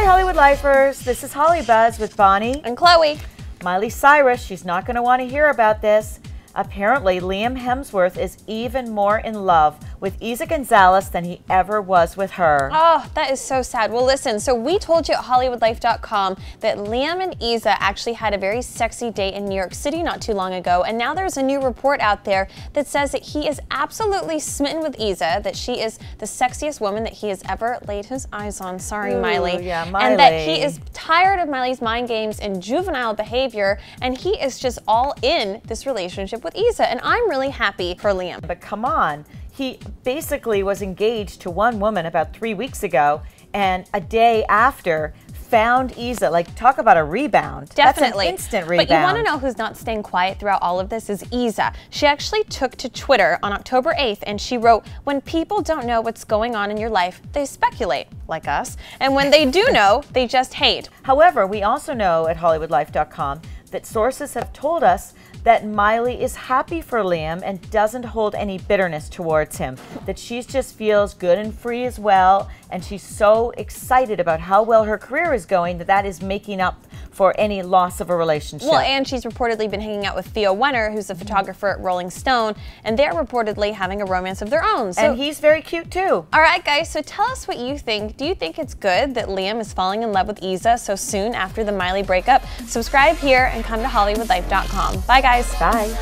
Hollywood Lifers, this is Holly Buzz with Bonnie and Chloe. Miley Cyrus, she's not going to want to hear about this. Apparently, Liam Hemsworth is even more in love with Eiza Gonzalez than he ever was with her. Oh, that is so sad. Well, listen, so we told you at HollywoodLife.com that Liam and Eiza actually had a very sexy date in New York City not too long ago, and now there's a new report out there that says that he is absolutely smitten with Eiza, that she is the sexiest woman that he has ever laid his eyes on. Sorry, Ooh, Miley. yeah, Miley. And that he is tired of Miley's mind games and juvenile behavior, and he is just all in this relationship with Eiza, and I'm really happy for Liam. But come on, he basically was engaged to one woman about 3 weeks ago, and a day after found Eiza. Like, talk about a rebound. Definitely. That's an instant rebound. But you want to know who's not staying quiet throughout all of this is Eiza. She actually took to Twitter on October 8th and she wrote, "When people don't know what's going on in your life, they speculate, like us. And when they do know, they just hate." However, we also know at HollywoodLife.com that sources have told us that Miley is happy for Liam and doesn't hold any bitterness towards him, that she just feels good and free as well, and she's so excited about how well her career is going that is making up for any loss of a relationship. Well, and she's reportedly been hanging out with Theo Wenner, who's a photographer at Rolling Stone, and they're reportedly having a romance of their own. And he's very cute too. All right, guys, so tell us what you think. Do you think it's good that Liam is falling in love with Eiza so soon after the Miley breakup? Subscribe here and come to HollywoodLife.com. Bye, guys. Bye.